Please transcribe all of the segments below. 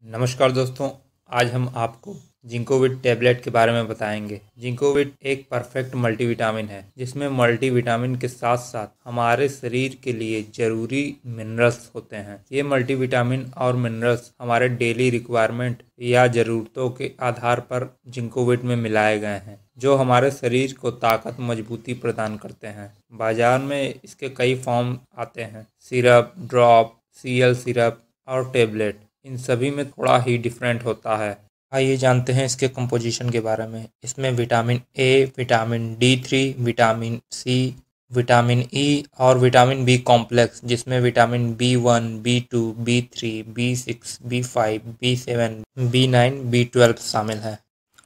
नमस्कार दोस्तों, आज हम आपको जिंकोविट टैबलेट के बारे में बताएंगे। जिंकोविट एक परफेक्ट मल्टीविटामिन है जिसमें मल्टीविटामिन के साथ साथ हमारे शरीर के लिए ज़रूरी मिनरल्स होते हैं। ये मल्टीविटामिन और मिनरल्स हमारे डेली रिक्वायरमेंट या ज़रूरतों के आधार पर जिंकोविट में मिलाए गए हैं, जो हमारे शरीर को ताकत मजबूती प्रदान करते हैं। बाजार में इसके कई फॉर्म आते हैं: सिरप, ड्रॉप, सीएल सिरप और टेबलेट। इन सभी में थोड़ा ही डिफरेंट होता है। आइए जानते हैं इसके कंपोजिशन के बारे में। इसमें vitamin A, vitamin D3, vitamin C, vitamin E और विटामिन बी कॉम्प्लेक्स, जिसमें vitamin B1, B2, B3, B6, B5, B7, B9, B12 शामिल है।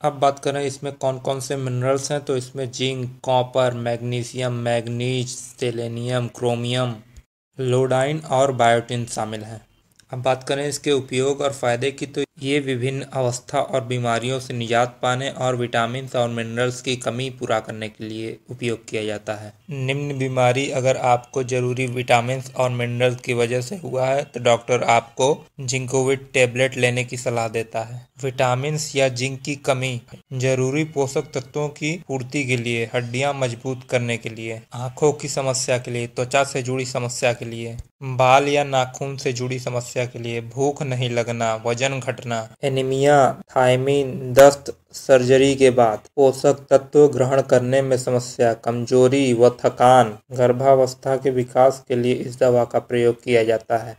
अब बात करें इसमें कौन कौन से मिनरल्स हैं, तो इसमें zinc, copper, magnesium, manganese, selenium, chromium, iodine और बायोटिन शामिल हैं। अब बात करें इसके उपयोग और फ़ायदे की, तो ये विभिन्न अवस्था और बीमारियों से निजात पाने और विटामिन और मिनरल्स की कमी पूरा करने के लिए उपयोग किया जाता है। निम्न बीमारी अगर आपको ज़रूरी विटामिन और मिनरल्स की वजह से हुआ है तो डॉक्टर आपको जिंकोविट टैबलेट लेने की सलाह देता है। विटामिन या जिंक की कमी जरूरी पोषक तत्वों की पूर्ति के लिए, हड्डियां मजबूत करने के लिए, आंखों की समस्या के लिए, त्वचा से जुड़ी समस्या के लिए, बाल या नाखून से जुड़ी समस्या के लिए, भूख नहीं लगना, वजन घटना, एनीमिया, थायमीन, दस्त, सर्जरी के बाद पोषक तत्व ग्रहण करने में समस्या, कमजोरी व थकान, गर्भावस्था के विकास के लिए इस दवा का प्रयोग किया जाता है।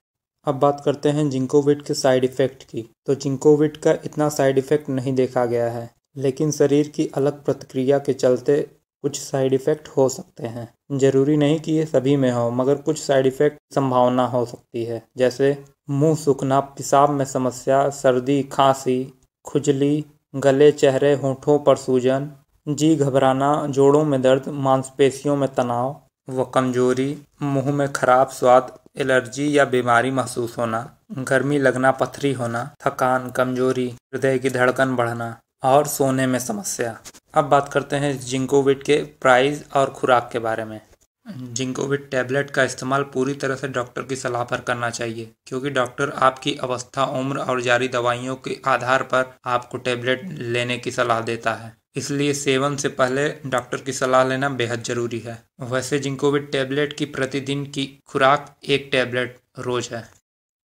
अब बात करते हैं जिंकोविट के साइड इफ़ेक्ट की। तो जिंकोविट का इतना साइड इफ़ेक्ट नहीं देखा गया है, लेकिन शरीर की अलग प्रतिक्रिया के चलते कुछ साइड इफ़ेक्ट हो सकते हैं। ज़रूरी नहीं कि ये सभी में हो, मगर कुछ साइड इफ़ेक्ट संभावना हो सकती है, जैसे मुंह सूखना, पेशाब में समस्या, सर्दी, खांसी, खुजली, गले, चेहरे, होंठों पर सूजन, जी घबराना, जोड़ों में दर्द, मांसपेशियों में तनाव व कमजोरी, मुंह में खराब स्वाद, एलर्जी या बीमारी महसूस होना, गर्मी लगना, पथरी होना, थकान, कमजोरी, हृदय की धड़कन बढ़ना और सोने में समस्या। अब बात करते हैं जिंकोविट के प्राइस और खुराक के बारे में। जिंकोविट टैबलेट का इस्तेमाल पूरी तरह से डॉक्टर की सलाह पर करना चाहिए, क्योंकि डॉक्टर आपकी अवस्था, उम्र और जारी दवाइयों के आधार पर आपको टैबलेट लेने की सलाह देता है। इसलिए सेवन से पहले डॉक्टर की सलाह लेना बेहद ज़रूरी है। वैसे जिंकोविट टैबलेट की प्रतिदिन की खुराक 1 टैबलेट रोज़ है।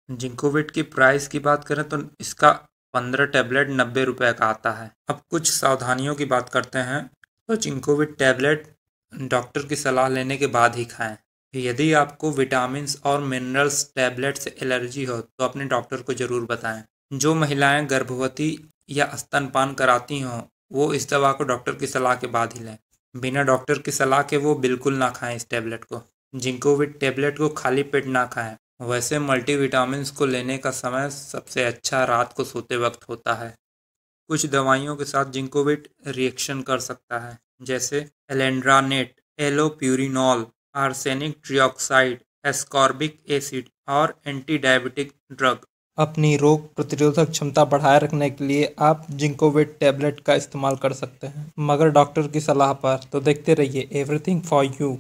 जिंकोविट की प्राइस की बात करें तो इसका 15 टैबलेट 90 रुपये का आता है। अब कुछ सावधानियों की बात करते हैं। तो जिंकोविट टैबलेट डॉक्टर की सलाह लेने के बाद ही खाएं। यदि आपको विटामिन्स और मिनरल्स टैबलेट से एलर्जी हो तो अपने डॉक्टर को ज़रूर बताएं। जो महिलाएं गर्भवती या स्तनपान कराती हों वो इस दवा को डॉक्टर की सलाह के बाद ही लें। बिना डॉक्टर की सलाह के वो बिल्कुल ना खाएं इस टैबलेट को। जिंकोविट टैबलेट को खाली पेट ना खाएं। वैसे मल्टीविटामिन्स को लेने का समय सबसे अच्छा रात को सोते वक्त होता है। कुछ दवाइयों के साथ जिंकोविट रिएक्शन कर सकता है, जैसे एलेंड्रानेट, एलोप्यूरिनॉल, आर्सेनिक ट्रिऑक्साइड, एस्कॉर्बिक एसिड और एंटी डायबिटिक ड्रग। अपनी रोग प्रतिरोधक क्षमता बढ़ाए रखने के लिए आप जिंकोविट टैबलेट का इस्तेमाल कर सकते हैं, मगर डॉक्टर की सलाह पर। तो देखते रहिए एवरीथिंग फॉर यू।